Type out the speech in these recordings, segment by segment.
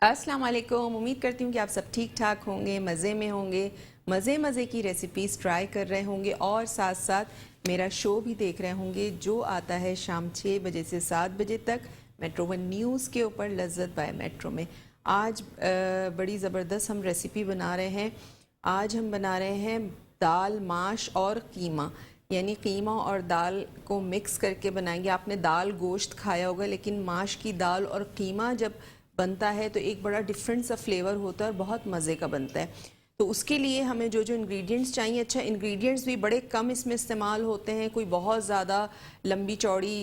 अस्सलाम वालेकुम। उम्मीद करती हूँ कि आप सब ठीक ठाक होंगे, मज़े में होंगे, मज़े की रेसिपीज़ ट्राई कर रहे होंगे और साथ साथ मेरा शो भी देख रहे होंगे जो आता है शाम 6 बजे से 7 बजे तक मेट्रो वन न्यूज़ के ऊपर लज्जत बाय मेट्रो में। आज बड़ी ज़बरदस्त हम रेसिपी बना रहे हैं। आज हम बना रहे हैं दाल माश और कीमा, यानी कीमा और दाल को मिक्स करके बनाएंगे। आपने दाल गोश्त खाया होगा, लेकिन माश की दाल और कीमा जब बनता है तो एक बड़ा डिफरेंट सा फ्लेवर होता है और बहुत मज़े का बनता है। तो उसके लिए हमें जो जो इंग्रेडिएंट्स चाहिए, अच्छा इंग्रेडिएंट्स भी बड़े कम इसमें इस्तेमाल होते हैं, कोई बहुत ज़्यादा लंबी चौड़ी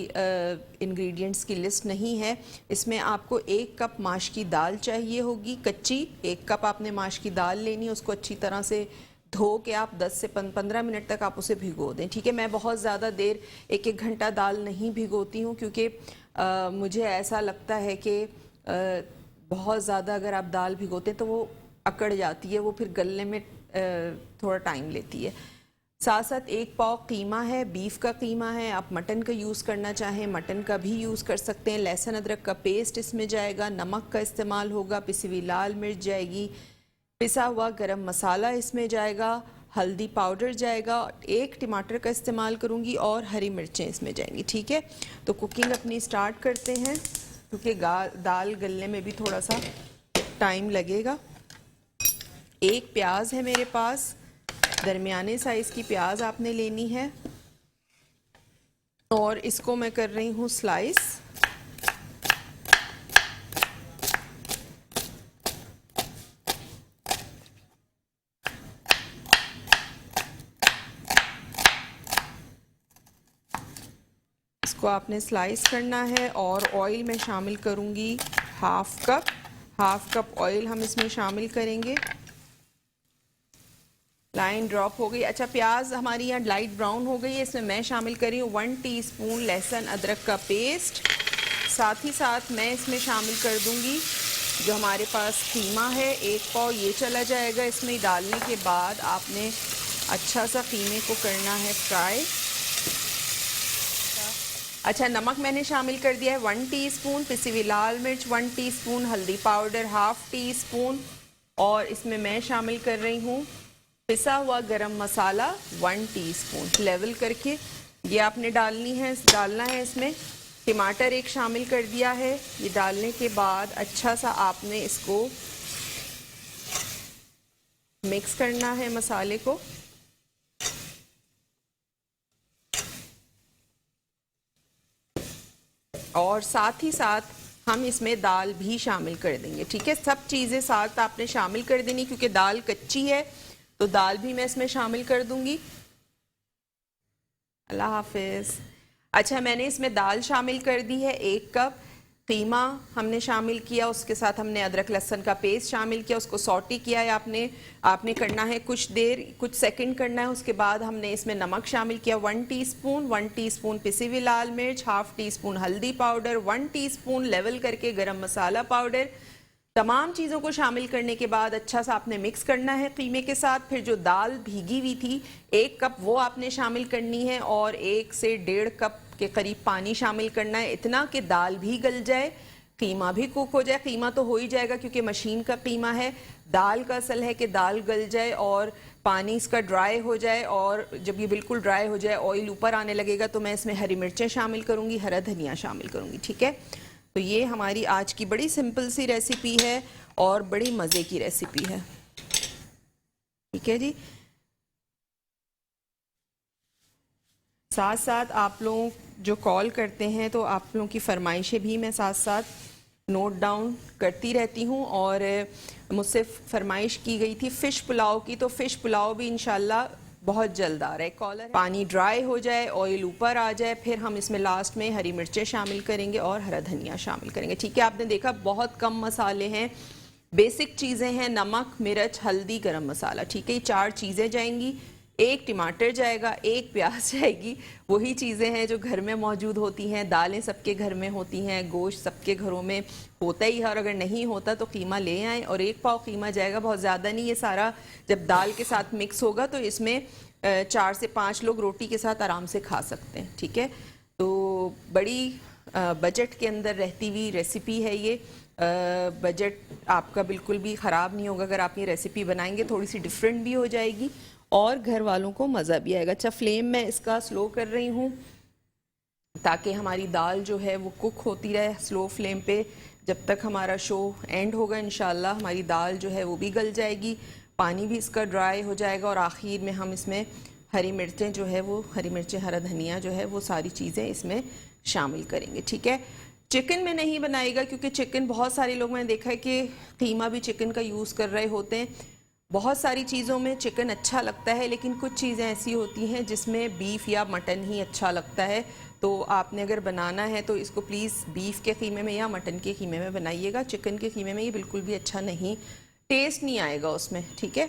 इंग्रेडिएंट्स की लिस्ट नहीं है। इसमें आपको 1 कप माश की दाल चाहिए होगी कच्ची। 1 कप आपने माश की दाल लेनी है, उसको अच्छी तरह से धो के आप 10 से 15 मिनट तक आप उसे भिगो दें। ठीक है, मैं बहुत ज़्यादा देर 1-1 घंटा दाल नहीं भिगोती हूँ, क्योंकि मुझे ऐसा लगता है कि बहुत ज़्यादा अगर आप दाल भिगोते हैं तो वो अकड़ जाती है, वो फिर गलने में थोड़ा टाइम लेती है। साथ साथ 1 पाव कीमा है, बीफ का कीमा है। आप मटन का यूज़ करना चाहें मटन का भी यूज़ कर सकते हैं। लहसुन अदरक का पेस्ट इसमें जाएगा, नमक का इस्तेमाल होगा, पिसी हुई लाल मिर्च जाएगी, पिसा हुआ गरम मसाला इसमें जाएगा, हल्दी पाउडर जाएगा, 1 टमाटर का इस्तेमाल करूँगी और हरी मिर्चें इसमें जाएंगी। ठीक है, तो कुकिंग अपनी स्टार्ट करते हैं, क्योंकि दाल गलने में भी थोड़ा सा टाइम लगेगा। 1 प्याज है मेरे पास, दरमियाने साइज़ की प्याज आपने लेनी है और इसको मैं कर रही हूँ स्लाइस। इसको आपने स्लाइस करना है और ऑयल में शामिल करूँगी हाफ कप ऑयल हम इसमें शामिल करेंगे। लाइन ड्रॉप हो गई। अच्छा, प्याज हमारी यहाँ लाइट ब्राउन हो गई है। इसमें मैं शामिल कर रही हूँ 1 टीस्पून लहसुन अदरक का पेस्ट। साथ ही साथ मैं इसमें शामिल कर दूँगी जो हमारे पास कीमा है, 1 पाव ये चला जाएगा। इसमें डालने के बाद आपने अच्छा सा कीमे को करना है फ्राई। अच्छा, नमक मैंने शामिल कर दिया है 1 टीस्पून, पिसी हुई लाल मिर्च 1 टीस्पून, हल्दी पाउडर हाफ टीस्पून और इसमें मैं शामिल कर रही हूँ पिसा हुआ गरम मसाला 1 टीस्पून। लेवल करके ये आपने डालना है। इसमें टमाटर 1 शामिल कर दिया है। ये डालने के बाद अच्छा सा आपने इसको मिक्स करना है मसाले को। और साथ ही साथ हम इसमें दाल भी शामिल कर देंगे। ठीक है, सब चीज़ें साथ आपने शामिल कर देनी, क्योंकि दाल कच्ची है तो दाल भी मैं इसमें शामिल कर दूंगी। अल्लाह हाफिज। अच्छा, मैंने इसमें दाल शामिल कर दी है, 1 कप कीमा हमने शामिल किया, उसके साथ हमने अदरक लहसुन का पेस्ट शामिल किया, उसको सॉटी किया है। आपने करना है कुछ देर, कुछ सेकंड करना है। उसके बाद हमने इसमें नमक शामिल किया 1 टीस्पून पिसी हुई लाल मिर्च, हाफ टीस्पून हल्दी पाउडर, 1 टीस्पून लेवल करके गरम मसाला पाउडर। तमाम चीज़ों को शामिल करने के बाद अच्छा सा आपने मिक्स करना है कीमे के साथ। फिर जो दाल भीगी हुई थी 1 कप वो आपने शामिल करनी है और 1 से 1.5 कप के करीब पानी शामिल करना है, इतना कि दाल भी गल जाए, कीमा भी कुक हो जाए। कीमा तो हो ही जाएगा क्योंकि मशीन का कीमा है। दाल का असल है कि दाल गल जाए और पानी इसका ड्राई हो जाए, और जब ये बिल्कुल ड्राई हो जाए, ऑयल ऊपर आने लगेगा, तो मैं इसमें हरी मिर्चें शामिल करूँगी, हरा धनिया शामिल करूँगी। ठीक है, तो ये हमारी आज की बड़ी सिंपल सी रेसिपी है और बड़ी मज़े की रेसिपी है। ठीक है जी, साथ साथ आप लोग जो कॉल करते हैं तो आप लोगों की फरमाइशें भी मैं साथ साथ नोट डाउन करती रहती हूँ। और मुझसे फरमाइश की गई थी फ़िश पुलाव की, तो फ़िश पुलाव भी इंशाल्लाह बहुत जल्द आ रहा है। कॉलर, पानी ड्राई हो जाए, ऑयल ऊपर आ जाए, फिर हम इसमें लास्ट में हरी मिर्चें शामिल करेंगे और हरा धनिया शामिल करेंगे। ठीक है, आपने देखा बहुत कम मसाले हैं, बेसिक चीज़ें हैं, नमक मिर्च हल्दी गरम मसाला। ठीक है, ये 4 चीज़ें जाएंगी, 1 टमाटर जाएगा, 1 प्याज जाएगी। वही चीज़ें हैं जो घर में मौजूद होती हैं। दालें सबके घर में होती हैं, गोश्त सबके घरों में होता ही है, और अगर नहीं होता तो कीमा ले आएँ। और 1 पाव कीमा जाएगा, बहुत ज़्यादा नहीं। ये सारा जब दाल के साथ मिक्स होगा तो इसमें 4 से 5 लोग रोटी के साथ आराम से खा सकते हैं। ठीक है, तो बड़ी बजट के अंदर रहती हुई रेसिपी है ये। बजट आपका बिल्कुल भी ख़राब नहीं होगा अगर आप ये रेसिपी बनाएंगे। थोड़ी सी डिफरेंट भी हो जाएगी और घर वालों को मज़ा भी आएगा। अच्छा, फ्लेम मैं इसका स्लो कर रही हूँ ताकि हमारी दाल जो है वो कुक होती रहे स्लो फ्लेम पे जब तक हमारा शो एंड होगा। इंशाल्लाह हमारी दाल जो है वो भी गल जाएगी, पानी भी इसका ड्राई हो जाएगा और आखिर में हम इसमें हरी मिर्चें जो है वो हरी मिर्चें, हरा धनिया जो है वो सारी चीज़ें इसमें शामिल करेंगे। ठीक है, चिकन में नहीं बनाएगा क्योंकि चिकन बहुत सारे लोग मैंने देखा है कि कीमा भी चिकन का यूज़ कर रहे होते हैं। बहुत सारी चीज़ों में चिकन अच्छा लगता है लेकिन कुछ चीज़ें ऐसी होती हैं जिसमें बीफ या मटन ही अच्छा लगता है। तो आपने अगर बनाना है तो इसको प्लीज़ बीफ के कीमे में या मटन के कीमे में बनाइएगा। चिकन के कीमे में ये बिल्कुल भी अच्छा नहीं, टेस्ट नहीं आएगा उसमें। ठीक है,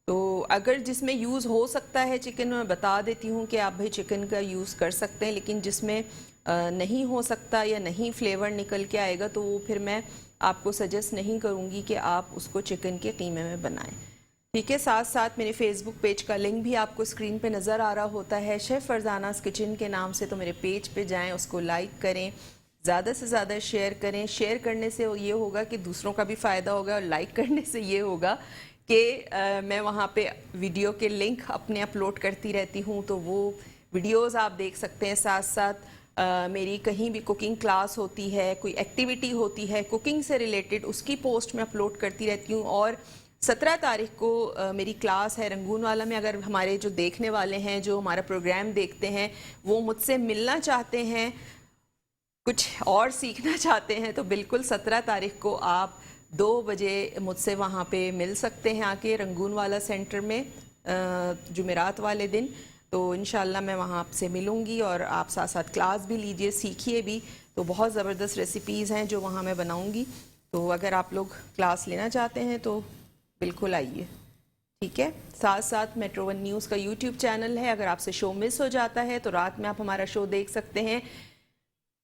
तो अगर जिसमें यूज़ हो सकता है चिकन, मैं बता देती हूँ कि आप भाई चिकन का यूज़ कर सकते हैं, लेकिन जिसमें नहीं हो सकता या नहीं फ्लेवर निकल के आएगा तो वो फिर मैं आपको सजेस्ट नहीं करूँगी कि आप उसको चिकन के कीमे में बनाएं। ठीक है, साथ साथ मेरे फेसबुक पेज का लिंक भी आपको स्क्रीन पे नज़र आ रहा होता है, शेफ़ फरजानास किचन के नाम से। तो मेरे पेज पे जाएं, उसको लाइक करें, ज़्यादा से ज़्यादा शेयर करें। शेयर करने से ये होगा कि दूसरों का भी फ़ायदा होगा और लाइक करने से ये होगा कि मैं वहाँ पे वीडियो के लिंक अपने अपलोड करती रहती हूँ, तो वो वीडियोज़ आप देख सकते हैं। साथ साथ मेरी कहीं भी कुकिंग क्लास होती है, कोई एक्टिविटी होती है कुकिंग से रिलेटेड, उसकी पोस्ट मैं अपलोड करती रहती हूँ। और 17 तारीख को मेरी क्लास है रंगून वाला में। अगर हमारे जो देखने वाले हैं, जो हमारा प्रोग्राम देखते हैं, वो मुझसे मिलना चाहते हैं, कुछ और सीखना चाहते हैं, तो बिल्कुल 17 तारीख को आप 2 बजे मुझसे वहाँ पे मिल सकते हैं आके रंगून वाला सेंटर में जुमेरात वाले दिन। तो इंशाल्लाह मैं वहाँ आपसे मिलूँगी और आप साथ साथ क्लास भी लीजिए, सीखिए भी। तो बहुत ज़बरदस्त रेसिपीज़ हैं जो वहाँ मैं बनाऊँगी। तो अगर आप लोग क्लास लेना चाहते हैं तो बिल्कुल आइए। ठीक है, साथ साथ मेट्रो वन न्यूज़ का यूट्यूब चैनल है, अगर आपसे शो मिस हो जाता है तो रात में आप हमारा शो देख सकते हैं।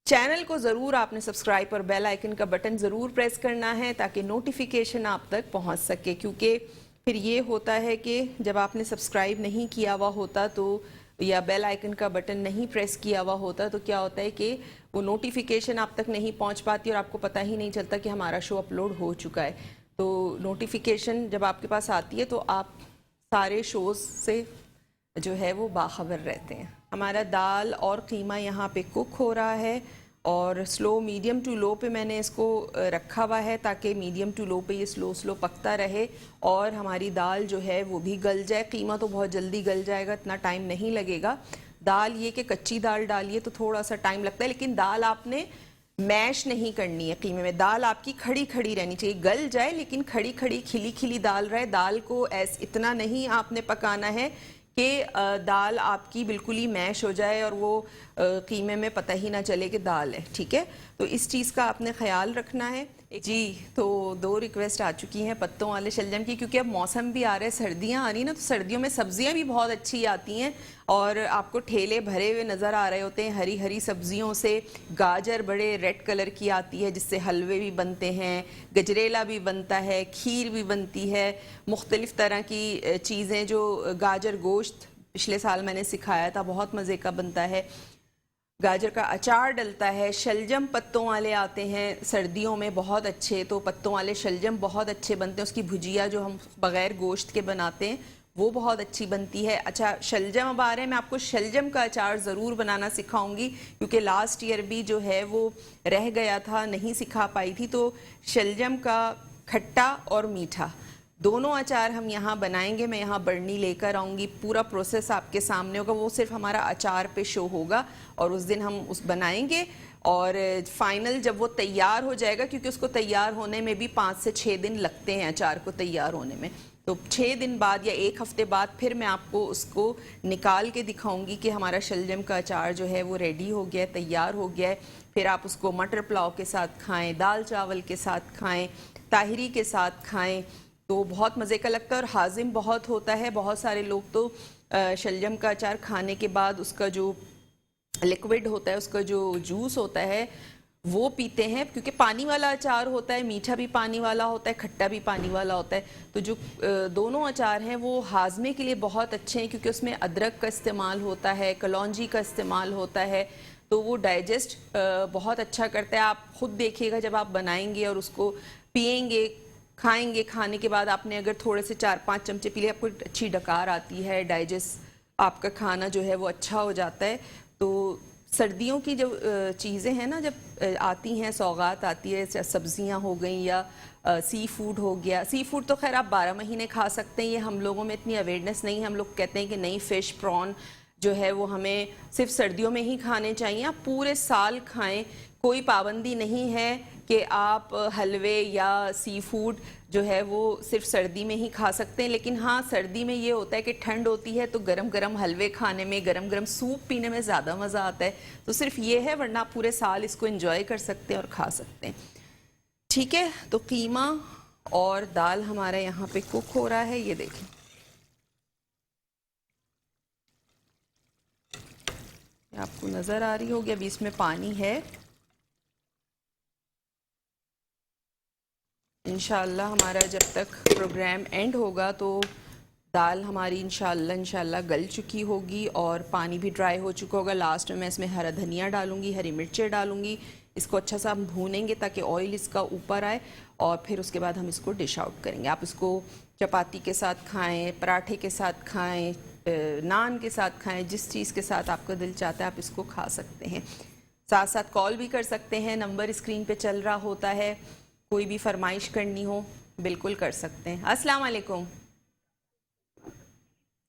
चैनल को ज़रूर आपने सब्सक्राइब और बेल आइकन का बटन ज़रूर प्रेस करना है ताकि नोटिफिकेशन आप तक पहुंच सके, क्योंकि फिर ये होता है कि जब आपने सब्सक्राइब नहीं किया हुआ होता तो या बेल आइकन का बटन नहीं प्रेस किया हुआ होता तो क्या होता है कि वो नोटिफिकेशन आप तक नहीं पहुंच पाती और आपको पता ही नहीं चलता कि हमारा शो अपलोड हो चुका है। तो नोटिफिकेशन जब आपके पास आती है तो आप सारे शोज़ से जो है वो बाखबर रहते हैं। हमारा दाल और कीमा यहाँ पे कुक हो रहा है और स्लो मीडियम टू लो पे मैंने इसको रखा हुआ है ताकि मीडियम टू लो पे ये स्लो पकता रहे और हमारी दाल जो है वो भी गल जाए। कीमा तो बहुत जल्दी गल जाएगा, इतना टाइम नहीं लगेगा। दाल ये कि कच्ची दाल डालिए तो थोड़ा सा टाइम लगता है, लेकिन दाल आपने मैश नहीं करनी है कीमे में। दाल आपकी खड़ी खड़ी रहनी चाहिए, गल जाए लेकिन खड़ी खड़ी खिली खिली दाल रहे। दाल को इतना नहीं आपने पकाना है कि दाल आपकी बिल्कुल ही मैश हो जाए और वो कीमे में पता ही ना चले कि दाल है। ठीक है, तो इस चीज़ का आपने ख्याल रखना है जी। तो 2 रिक्वेस्ट आ चुकी हैं पत्तों वाले शलजम की, क्योंकि अब मौसम भी आ रहा है, सर्दियां आ रही ना, तो सर्दियों में सब्जियां भी बहुत अच्छी आती हैं और आपको ठेले भरे हुए नज़र आ रहे होते हैं हरी हरी सब्जियों से। गाजर बड़े रेड कलर की आती है जिससे हलवे भी बनते हैं, गजरेला भी बनता है, खीर भी बनती है, मुख्तलिफ़ तरह की चीज़ें। जो गाजर गोश्त पिछले साल मैंने सिखाया था, बहुत मज़े का बनता है। गाजर का अचार डलता है। शलजम पत्तों वाले आते हैं सर्दियों में बहुत अच्छे, तो पत्तों वाले शलजम बहुत अच्छे बनते हैं। उसकी भुजिया जो हम बग़ैर गोश्त के बनाते हैं वो बहुत अच्छी बनती है। अच्छा, शलजम अब आ रहे हैं, मैं आपको शलजम का अचार ज़रूर बनाना सिखाऊंगी क्योंकि लास्ट ईयर भी जो है वो रह गया था, नहीं सिखा पाई थी। तो शलजम का खट्टा और मीठा दोनों अचार हम यहाँ बनाएंगे। मैं यहाँ बर्नी लेकर आऊँगी, पूरा प्रोसेस आपके सामने होगा। वो सिर्फ हमारा अचार पे शो होगा और उस दिन हम उस बनाएंगे और फाइनल जब वो तैयार हो जाएगा, क्योंकि उसको तैयार होने में भी 5 से 6 दिन लगते हैं अचार को तैयार होने में, तो 6 दिन बाद या 1 हफ्ते बाद फिर मैं आपको उसको निकाल के दिखाऊंगी कि हमारा शलजम का अचार जो है वो रेडी हो गया है, तैयार हो गया है। फिर आप उसको मटर पुलाव के साथ खाएँ, दाल चावल के साथ खाएँ, ताहिरी के साथ खाएँ, तो बहुत मज़े का लगता है और हाजिम बहुत होता है। बहुत सारे लोग तो शलजम का अचार खाने के बाद उसका जो लिक्विड होता है, उसका जो जूस होता है वो पीते हैं, क्योंकि पानी वाला अचार होता है, मीठा भी पानी वाला होता है, खट्टा भी पानी वाला होता है। तो जो दोनों अचार हैं वो हाजमे के लिए बहुत अच्छे हैं क्योंकि उसमें अदरक का इस्तेमाल होता है, कलौंजी का इस्तेमाल होता है, तो वो डाइजेस्ट बहुत अच्छा करता है। आप खुद देखिएगा जब आप बनाएंगे और उसको पिएंगे, खाएंगे, खाने के बाद आपने अगर थोड़े से 4-5 चमचे पी लिए, आपको अच्छी डकार आती है, डाइजेस्ट आपका खाना जो है वो अच्छा हो जाता है। तो सर्दियों की जो चीज़ें हैं ना, जब आती हैं, सौगात आती है, सब्जियां हो गई या सी फूड हो गया। सी फूड तो खैर आप 12 महीने खा सकते हैं, ये हम लोगों में इतनी अवेयरनेस नहीं है। हम लोग कहते हैं कि नहीं, फ़िश, प्रॉन जो है वो हमें सिर्फ सर्दियों में ही खाने चाहिए। आप पूरे साल खाएं, कोई पाबंदी नहीं है कि आप हलवे या सी फूड जो है वो सिर्फ सर्दी में ही खा सकते हैं। लेकिन हाँ, सर्दी में ये होता है कि ठंड होती है तो गरम गरम हलवे खाने में, गरम गरम सूप पीने में ज़्यादा मज़ा आता है। तो सिर्फ ये है, वरना आप पूरे साल इसको एंजॉय कर सकते हैं और खा सकते हैं। ठीक है, तो कीमा और दाल हमारा यहाँ पे कुक हो रहा है, ये देखें। आपको नज़र आ रही होगी, अभी इसमें पानी है। इंशाल्लाह हमारा जब तक प्रोग्राम एंड होगा तो दाल हमारी इंशाल्लाह गल चुकी होगी और पानी भी ड्राई हो चुका होगा। लास्ट में मैं इसमें हरा धनिया डालूंगी, हरी मिर्चें डालूंगी। इसको अच्छा सा हम भूनेंगे ताकि ऑयल इसका ऊपर आए और फिर उसके बाद हम इसको डिश आउट करेंगे। आप इसको चपाती के साथ खाएं, पराठे के साथ खाएं, नान के साथ खाएं, जिस चीज़ के साथ आपका दिल चाहता है आप इसको खा सकते हैं। साथ साथ कॉल भी कर सकते हैं, नंबर स्क्रीन पे चल रहा होता है। कोई भी फरमाइश करनी हो बिल्कुल कर सकते हैं। अस्सलाम वालेकुम।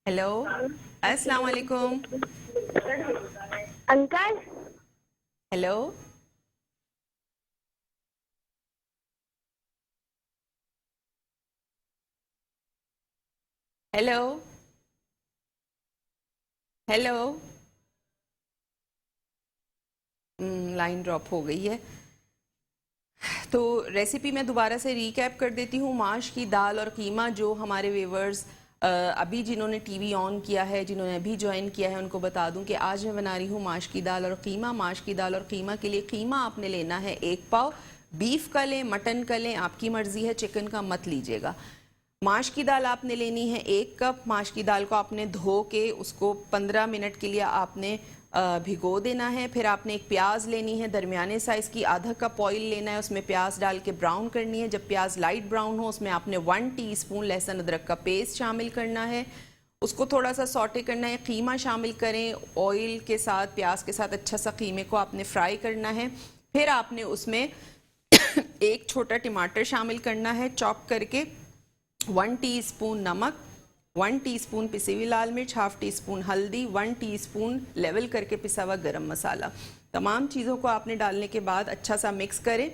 हेलो, अस्सलाम वालेकुम uncle. Hello, hello, hello. Line drop हो गई है। तो रेसिपी मैं दोबारा से रीकैप कर देती हूँ। माश की दाल और कीमा, जो हमारे व्यूवर्स अभी जिन्होंने टीवी ऑन किया है, जिन्होंने अभी ज्वाइन किया है, उनको बता दूं कि आज मैं बना रही हूँ माश की दाल और कीमा। माश की दाल और कीमा के लिए कीमा आपने लेना है 1 पाव। बीफ का लें, मटन का लें, आपकी मर्जी है, चिकन का मत लीजिएगा। माश की दाल आपने लेनी है 1 कप। माश की दाल को आपने धो के उसको 15 मिनट के लिए आपने भिगो देना है। फिर आपने एक प्याज लेनी है दरमियाने साइज़ की, आधा कप ऑयल लेना है, उसमें प्याज डाल के ब्राउन करनी है। जब प्याज लाइट ब्राउन हो उसमें आपने 1 टीस्पून लहसुन अदरक का पेस्ट शामिल करना है, उसको थोड़ा सा सॉटे करना है। कीमा शामिल करें ऑयल के साथ, प्याज के साथ अच्छा सा कीमे को आपने फ्राई करना है। फिर आपने उसमें एक छोटा टमाटर शामिल करना है चॉप करके, 1 टीस्पून नमक, 1 टीस्पून पिसी हुई लाल मिर्च, हाफ टी स्पून हल्दी, 1 टीस्पून लेवल करके पिसा हुआ गरम मसाला। तमाम चीज़ों को आपने डालने के बाद अच्छा सा मिक्स करें।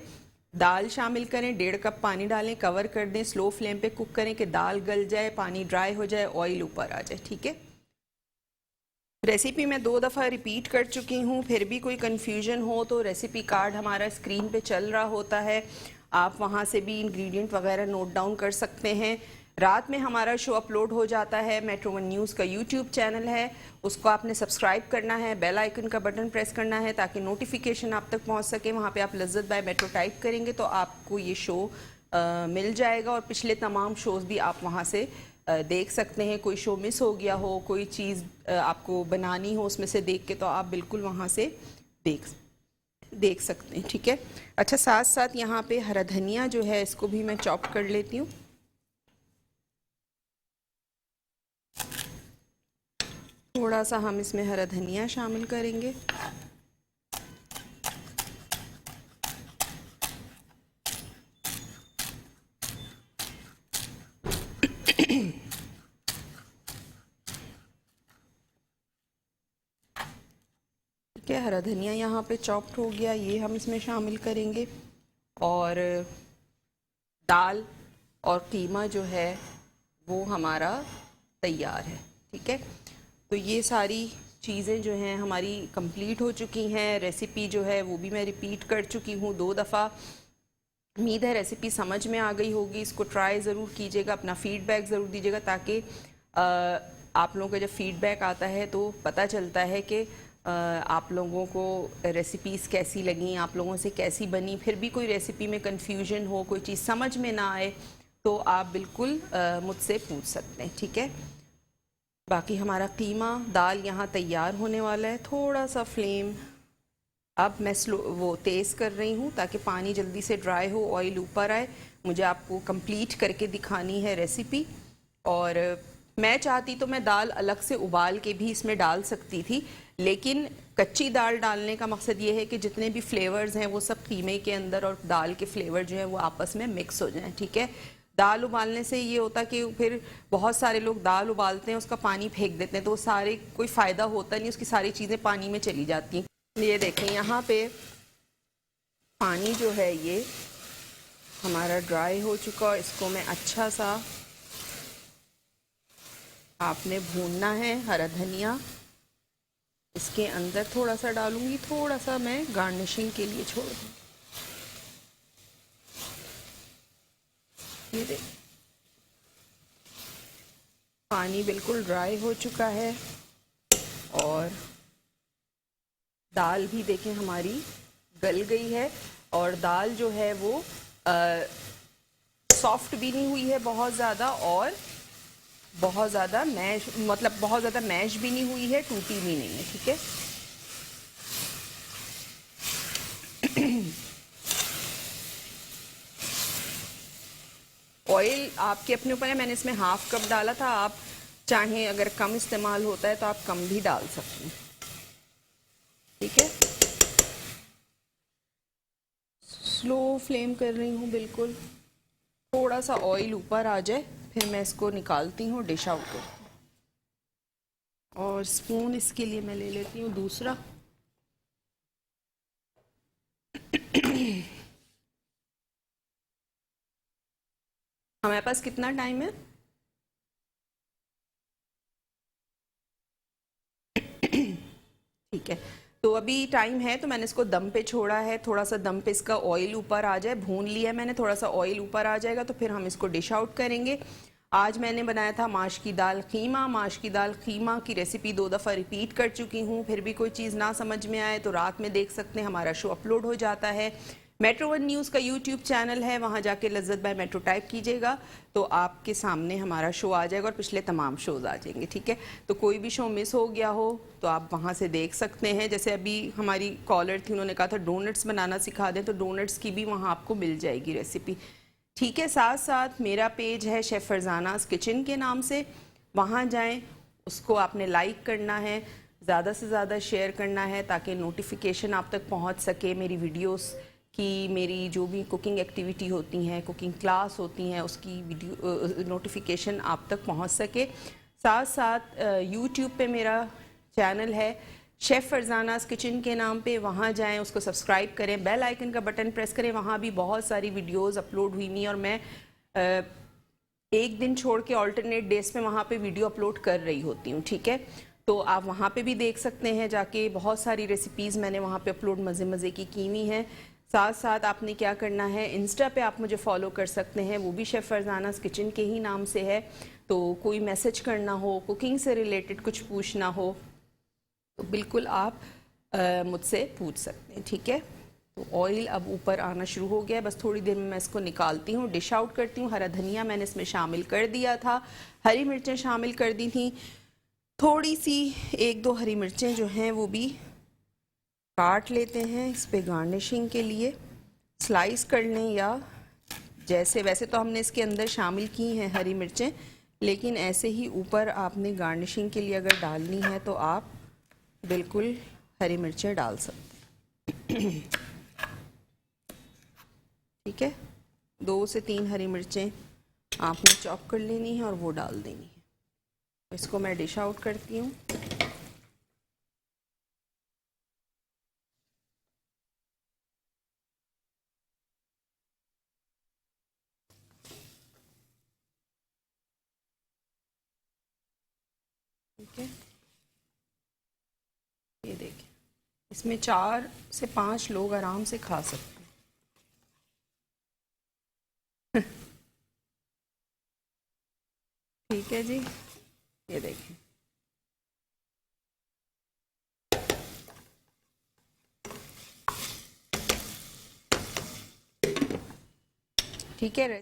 दाल शामिल करें, 1.5 कप पानी डालें, कवर कर दें, स्लो फ्लेम पे कुक करें कि दाल गल जाए, पानी ड्राई हो जाए, ऑयल ऊपर आ जाए। ठीक है, रेसिपी मैं 2 दफ़ा रिपीट कर चुकी हूँ। फिर भी कोई कन्फ्यूजन हो तो रेसिपी कार्ड हमारा स्क्रीन पे चल रहा होता है, आप वहाँ से भी इंग्रेडिएंट वगैरह नोट डाउन कर सकते हैं। रात में हमारा शो अपलोड हो जाता है, मेट्रो 1 न्यूज़ का यूट्यूब चैनल है, उसको आपने सब्सक्राइब करना है, बेल आइकन का बटन प्रेस करना है ताकि नोटिफिकेशन आप तक पहुँच सके। वहाँ पे आप लज्जत बाय मेट्रो टाइप करेंगे तो आपको ये शो मिल जाएगा और पिछले तमाम शोज़ भी आप वहाँ से देख सकते हैं। कोई शो मिस हो गया हो, कोई चीज़ आपको बनानी हो उसमें से देख के, तो आप बिल्कुल वहाँ से देख सकते हैं। ठीक है, अच्छा, साथ साथ यहाँ पे हरा धनिया जो है इसको भी मैं चॉप कर लेती हूँ। थोड़ा सा हम इसमें हरा धनिया शामिल करेंगे। ठीक है, हरा धनिया यहाँ पे चॉप्ड हो गया, ये हम इसमें शामिल करेंगे। और दाल और कीमा जो है वो हमारा तैयार है। ठीक है, तो ये सारी चीज़ें जो हैं हमारी कंप्लीट हो चुकी हैं। रेसिपी जो है वो भी मैं रिपीट कर चुकी हूँ 2 दफ़ा। उम्मीद है रेसिपी समझ में आ गई होगी। इसको ट्राई ज़रूर कीजिएगा, अपना फ़ीडबैक ज़रूर दीजिएगा ताकि आप लोगों का जब फ़ीडबैक आता है तो पता चलता है कि आप लोगों को रेसिपीज़ कैसी लगी, आप लोगों से कैसी बनी। फिर भी कोई रेसिपी में कन्फ्यूजन हो, कोई चीज़ समझ में ना आए तो आप बिल्कुल मुझसे पूछ सकते हैं। ठीक है, बाकी हमारा कीमा दाल यहाँ तैयार होने वाला है। थोड़ा सा फ्लेम अब मैं वो तेज़ कर रही हूँ ताकि पानी जल्दी से ड्राई हो, ऑयल ऊपर आए। मुझे आपको कंप्लीट करके दिखानी है रेसिपी। और मैं चाहती तो मैं दाल अलग से उबाल के भी इसमें डाल सकती थी, लेकिन कच्ची दाल डालने का मकसद ये है कि जितने भी फ्लेवर्स हैं वो सब कीमे के अंदर और दाल के फ्लेवर जो है वो आपस में मिक्स हो जाएं। ठीक है, दाल उबालने से ये होता कि फिर बहुत सारे लोग दाल उबालते हैं, उसका पानी फेंक देते हैं, तो वो सारे कोई फ़ायदा होता नहीं, उसकी सारी चीज़ें पानी में चली जाती हैं। ये देखें यहाँ पे पानी जो है ये हमारा ड्राई हो चुका, इसको मैं अच्छा सा आपने भूनना है। हरा धनिया इसके अंदर थोड़ा सा डालूंगी, थोड़ा सा मैं गार्निशिंग के लिए छोड़ दूँ। ये देख पानी बिल्कुल ड्राई हो चुका है और दाल भी देखें हमारी गल गई है। और दाल जो है वो सॉफ्ट भी नहीं हुई है बहुत ज़्यादा, और बहुत ज़्यादा मैश, मतलब बहुत ज़्यादा मैश भी नहीं हुई है, टूटी भी नहीं है। ठीक है, ऑयल आपके अपने ऊपर है, मैंने इसमें हाफ कप डाला था। आप चाहें अगर कम इस्तेमाल होता है तो आप कम भी डाल सकते हैं। ठीक है, स्लो फ्लेम कर रही हूँ बिल्कुल। थोड़ा सा ऑयल ऊपर आ जाए फिर मैं इसको निकालती हूँ, डिश आउट करती हूँ। और स्पून इसके लिए मैं ले लेती हूँ दूसरा। हमारे पास कितना टाइम है? ठीक है, तो अभी टाइम है, तो मैंने इसको दम पे छोड़ा है। थोड़ा सा दम पे इसका ऑयल ऊपर आ जाए, भून लिया मैंने, थोड़ा सा ऑयल ऊपर आ जाएगा तो फिर हम इसको डिश आउट करेंगे। आज मैंने बनाया था माश की दाल खीमा। माश की दाल खीमा की रेसिपी 2 दफ़ा रिपीट कर चुकी हूँ। फिर भी कोई चीज़ ना समझ में आए तो रात में देख सकते हैं, हमारा शो अपलोड हो जाता है। मेट्रो वन न्यूज़ का यूट्यूब चैनल है, वहाँ जाके लज्जत बाय मेट्रो टाइप कीजिएगा तो आपके सामने हमारा शो आ जाएगा और पिछले तमाम शोज़ आ जाएंगे। ठीक है, तो कोई भी शो मिस हो गया हो तो आप वहाँ से देख सकते हैं। जैसे अभी हमारी कॉलर थी, उन्होंने कहा था डोनट्स बनाना सिखा दें, तो डोनट्स की भी वहाँ आपको मिल जाएगी रेसिपी। ठीक है, साथ साथ मेरा पेज है शेफ़ फरजानास किचन के नाम से, वहाँ जाएं, उसको आपने लाइक करना है, ज़्यादा से ज़्यादा शेयर करना है ताकि नोटिफिकेशन आप तक पहुँच सके मेरी वीडियोस की। मेरी जो भी कुकिंग एक्टिविटी होती हैं, कुकिंग क्लास होती हैं, उसकी वीडियो नोटिफिकेशन आप तक पहुँच सके। साथ साथ यूट्यूब पे मेरा चैनल है शेफ़ फरजानास किचन के नाम पे, वहाँ जाएं, उसको सब्सक्राइब करें, बेल आइकन का बटन प्रेस करें। वहाँ भी बहुत सारी वीडियोस अपलोड हुई हुई और मैं एक दिन छोड़ के ऑल्टरनेट डेज पे वहाँ पे वीडियो अपलोड कर रही होती हूँ। ठीक है, तो आप वहाँ पे भी देख सकते हैं जाके, बहुत सारी रेसिपीज़ मैंने वहाँ पे अपलोड मज़े मज़े की हुई हैं। साथ साथ आपने क्या करना है, इंस्टा पे आप मुझे फॉलो कर सकते हैं, वो भी शेफ़ फरजानास किचन के ही नाम से है। तो कोई मैसेज करना हो, कुकिंग से रिलेटेड कुछ पूछना हो तो बिल्कुल आप मुझसे पूछ सकते हैं। ठीक है, तो ऑयल अब ऊपर आना शुरू हो गया है, बस थोड़ी देर में मैं इसको निकालती हूँ, डिश आउट करती हूँ। हरा धनिया मैंने इसमें शामिल कर दिया था, हरी मिर्चें शामिल कर दी थी, थोड़ी सी 1-2 हरी मिर्चें जो हैं वो भी काट लेते हैं इस पे गार्निशिंग के लिए। स्लाइस कर लें या जैसे, वैसे तो हमने इसके अंदर शामिल की हैं हरी मिर्चें, लेकिन ऐसे ही ऊपर आपने गार्निशिंग के लिए अगर डालनी है तो आप बिल्कुल हरी मिर्चें डाल सकते हैं। ठीक है, 2 से 3 हरी मिर्चें आपने चॉप कर लेनी है और वो डाल देनी है। इसको मैं डिश आउट करती हूँ। ठीक है, ये देखिए, इसमें 4 से 5 लोग आराम से खा सकते हैं। ठीक है जी, ये देखिए, ठीक है।